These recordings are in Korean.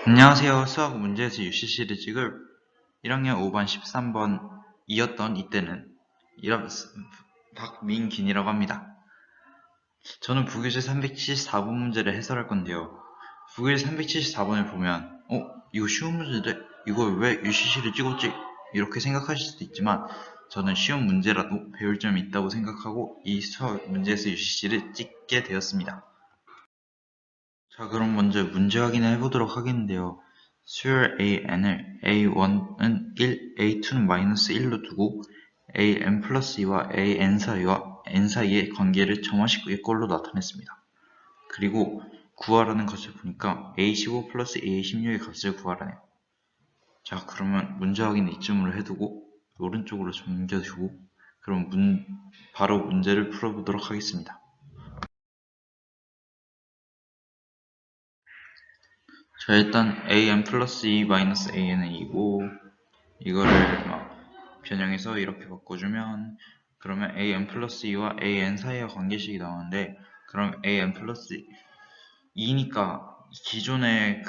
안녕하세요. 수학 문제에서 UC 시리즈를 1학년 5반 13번이었던 이때는 박민긴이라고 합니다. 저는 부교재 374번 문제를 해설할 건데요. 부교재 374번을 보면 이거 쉬운 문제인데 이걸 왜 UCC를 찍었지? 이렇게 생각하실 수도 있지만 저는 쉬운 문제라도 배울 점이 있다고 생각하고 이 수학 문제에서 UCC를 찍게 되었습니다. 자, 그럼 먼저 문제 확인을 해보도록 하겠는데요. 수열 AN을 A1은 1, A2는 마이너스 1로 두고 AN 플러스 2와 AN 사이와 N 사이의 관계를 점화식의 꼴로 나타냈습니다. 그리고 구하라는 것을 보니까 A15 플러스 A16의 값을 구하라네요. 자, 그러면 문제 확인을 이쯤으로 해두고 오른쪽으로 좀 옮겨주고 그럼 바로 문제를 풀어보도록 하겠습니다. 자, 일단 an 플러스 2 마이너스 an은 2고 이거를 변형해서 이렇게 바꿔주면 그러면 an 플러스 2와 an 사이의 관계식이 나오는데 그럼 an 플러스 2니까 기존에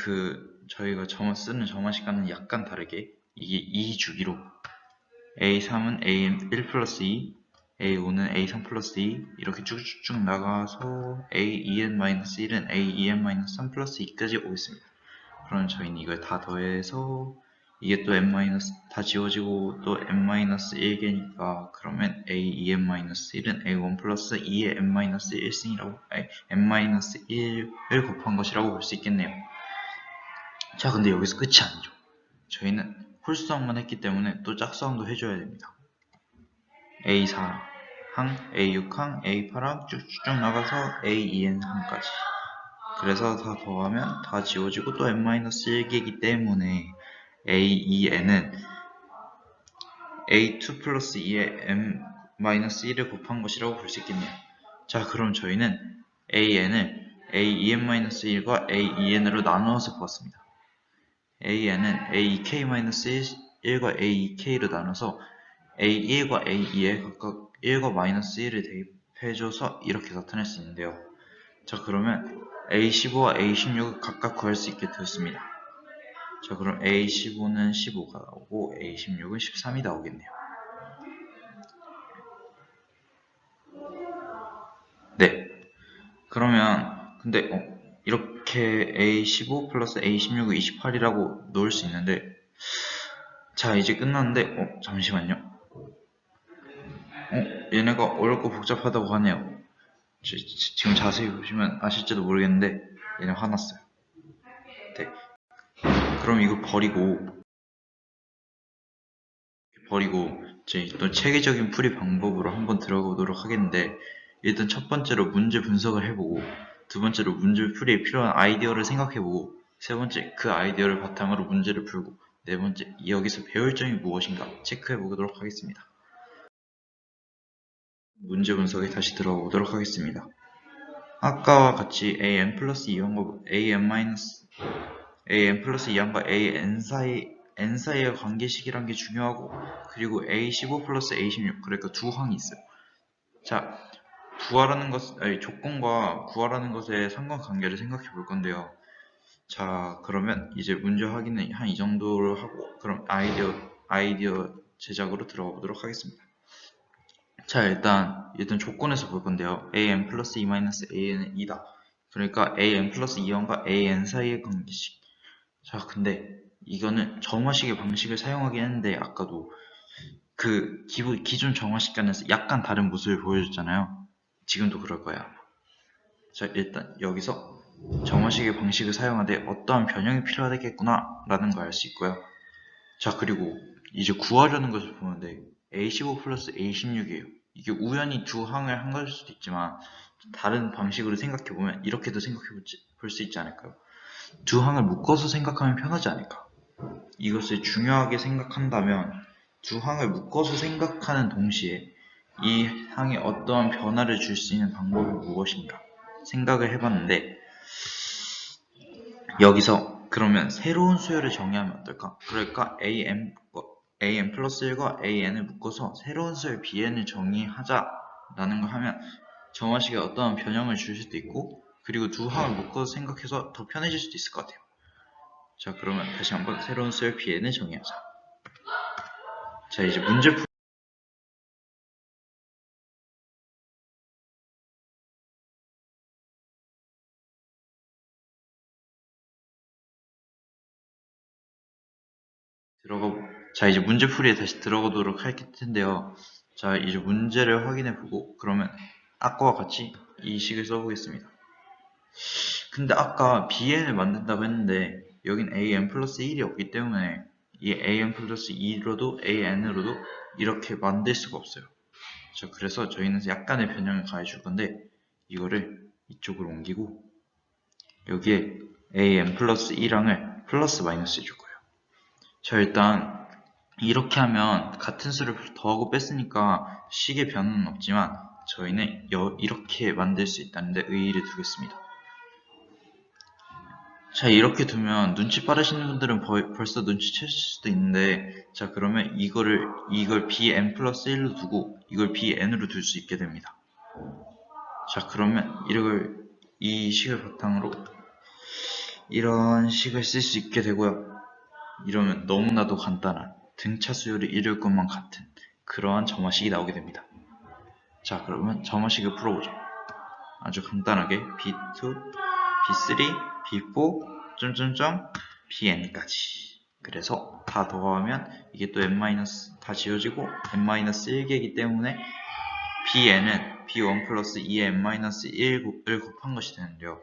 저희가 쓰는 점화식과는 약간 다르게 이게 2 주기로 a3은 a1 플러스 2 a5는 a3 플러스 2 이렇게 쭉쭉 나가서 a2n-1은 a2n-3 플러스 2까지 오겠습니다. 그럼 저희는 이걸 다 더해서 이게 또 다 지워지고 또 n-1개니까 그러면 a2n-1은 a1 플러스 2의 n-1승이라고 n-1을 곱한 것이라고 볼 수 있겠네요. 자, 근데 여기서 끝이 아니죠. 저희는 홀수항만 했기 때문에 또 짝수항도 해줘야 됩니다. a4항, a6항, a8항 쭉쭉 나가서 a2n항까지. 그래서 다 더하면 다 지워지고 또 n-1개이기 때문에 a2n은 a2 플러스 2의 n-1을 곱한 것이라고 볼 수 있겠네요. 자, 그럼 저희는 an을 a2n-1과 a2n으로 나누어서 보았습니다. an은 aek-1과 aek로 나눠서 a1과 a2에 각각 1과 마이너스 1을 대입해줘서 이렇게 나타낼 수 있는데요. 자, 그러면 A15와 A16을 각각 구할 수 있게 되었습니다. 자, 그럼 A15는 15가 나오고 A16은 13이 나오겠네요. 네. 그러면 근데 이렇게 A15 플러스 A16을 28이라고 놓을 수 있는데 자, 이제 끝났는데 잠시만요. 얘네가 어렵고 복잡하다고 하네요. 지금 자세히 보시면 아실지도 모르겠는데 얘네 화났어요. 네. 그럼 이거 버리고 이제 또 체계적인 풀이 방법으로 한번 들어보도록 하겠는데 일단 첫 번째로 문제 분석을 해보고 두 번째로 문제 풀이에 필요한 아이디어를 생각해보고 세 번째 그 아이디어를 바탕으로 문제를 풀고 네 번째 여기서 배울 점이 무엇인가 체크해보도록 하겠습니다. 문제 분석에 다시 들어보도록 하겠습니다. 아까와 같이 an 플러스 2항과 an 플러스 2항과 n 사이의 관계식이란 게 중요하고 그리고 a15 플러스 a16 그러니까 두 항이 있어요. 자, 조건과 구하라는 것의 상관관계를 생각해 볼 건데요. 자, 그러면 이제 문제 확인은 한 이 정도로 하고 그럼 아이디어 제작으로 들어가 보도록 하겠습니다. 자, 일단 조건에서 볼 건데요. an 플러스 2 마이너스 an은 2다. 그러니까 an 플러스 2원과 an 사이의 관계식. 자, 근데 이거는 정화식의 방식을 사용하긴 했는데 아까도 기존 정화식과는 약간 다른 모습을 보여줬잖아요. 지금도 그럴 거야. 자, 일단 여기서 정화식의 방식을 사용하되 어떠한 변형이 필요하겠구나 라는 걸 알 수 있고요. 자, 그리고 이제 구하려는 것을 보는데 A15 플러스 A16이에요. 이게 우연히 두 항을 한 것일 수도 있지만 다른 방식으로 생각해보면 이렇게도 생각해 볼 수 있지 않을까요? 두 항을 묶어서 생각하면 편하지 않을까? 이것을 중요하게 생각한다면 두 항을 묶어서 생각하는 동시에 이 항에 어떠한 변화를 줄 수 있는 방법이 무엇인가 생각을 해봤는데 여기서 그러면 새로운 수열을 정의하면 어떨까? 그러니까 an 플러스 1과 an을 묶어서 새로운 수열 bn을 정의하자라는 걸 하면 정화식에 어떠한 변형을 줄 수도 있고 그리고 두 항을 묶어서 생각해서 더 편해질 수도 있을 것 같아요. 자, 그러면 다시 한번 새로운 수열 bn을 정의하자. 자, 이제 문제 자, 이제 문제풀이에 다시 들어가도록 할 텐데요. 자, 이제 문제를 확인해 보고, 그러면 아까와 같이 이 식을 써보겠습니다. 근데 아까 bn을 만든다고 했는데, 여긴 an 플러스 1이 없기 때문에, 이 an 플러스 2로도 an으로도 이렇게 만들 수가 없어요. 자, 그래서 저희는 약간의 변형을 가해줄 건데, 이거를 이쪽으로 옮기고, 여기에 an 플러스 2랑을 플러스 마이너스 해줄 거예요. 자, 일단 이렇게 하면 같은 수를 더하고 뺐으니까 식의 변화는 없지만 저희는 이렇게 만들 수 있다는 데 의의를 두겠습니다. 자, 이렇게 두면 눈치 빠르신 분들은 벌써 눈치채실 수도 있는데, 자, 그러면 이걸 bn 플러스 1로 두고 이걸 bn으로 둘 수 있게 됩니다. 자, 그러면 이 식을 바탕으로 이런 식을 쓸 수 있게 되고요. 이러면 너무나도 간단한 등차 수열이 이룰 것만 같은 그러한 점화식이 나오게 됩니다. 자, 그러면 점화식을 풀어보죠. 아주 간단하게 b2, b3, b4, 점점점, bn까지. 그래서 다 더하면 이게 또 n- 다 지워지고 n-1개이기 때문에 bn은 b1 플러스 2의 n-1을 곱한 것이 되는데요.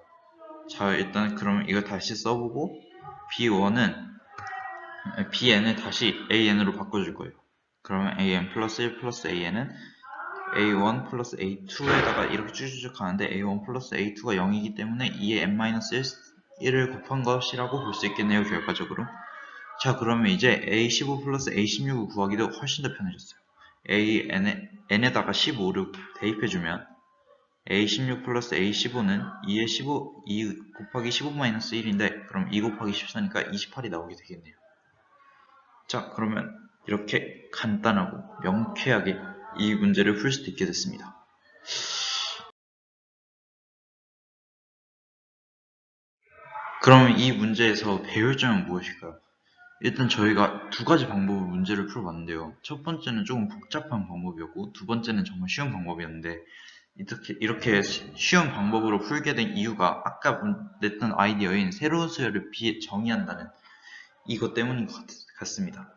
자, 일단 그러면 이걸 다시 써보고 bn을 다시 an으로 바꿔줄 거예요. 그러면 an 플러스 1 플러스 an은 a1 플러스 a2에다가 이렇게 쭉쭉 가는데 a1 플러스 a2가 0이기 때문에 2의 n-1을 곱한 것이라고 볼 수 있겠네요, 결과적으로. 자, 그러면 이제 a15 플러스 a16을 구하기도 훨씬 더 편해졌어요. n에다가 15를 대입해주면 a16 플러스 a15는 2 곱하기 15 마이너스 1인데 그럼 2 곱하기 14니까 28이 나오게 되겠네요. 자, 그러면 이렇게 간단하고 명쾌하게 이 문제를 풀 수도 있게 됐습니다. 그럼 이 문제에서 배울 점은 무엇일까요? 일단 저희가 두 가지 방법으로 문제를 풀어봤는데요. 첫 번째는 조금 복잡한 방법이었고 두 번째는 정말 쉬운 방법이었는데 이렇게 쉬운 방법으로 풀게 된 이유가 아까 냈던 아이디어인 새로운 수열을 정의한다는 이것 때문인 것 같습니다.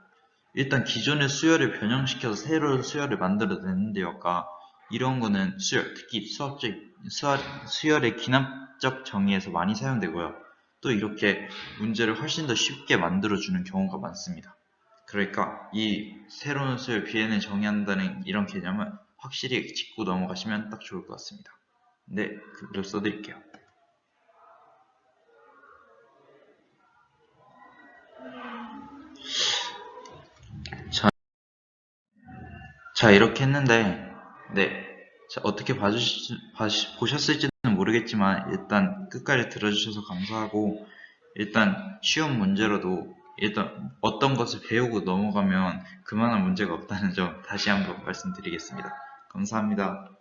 일단 기존의 수열을 변형시켜서 새로운 수열을 만들어냈는데요. 아까 이런 거는 특히 수열의 기납적 정의에서 많이 사용되고요. 또 이렇게 문제를 훨씬 더 쉽게 만들어주는 경우가 많습니다. 그러니까 이 새로운 수열 bn을 정의한다는 이런 개념을 확실히 짚고 넘어가시면 딱 좋을 것 같습니다. 네, 그대로 써드릴게요. 자, 이렇게 했는데, 네. 자, 어떻게 보셨을지는 모르겠지만, 일단 끝까지 들어주셔서 감사하고, 일단 쉬운 문제로도, 일단 어떤 것을 배우고 넘어가면 그만한 문제가 없다는 점 다시 한번 말씀드리겠습니다. 감사합니다.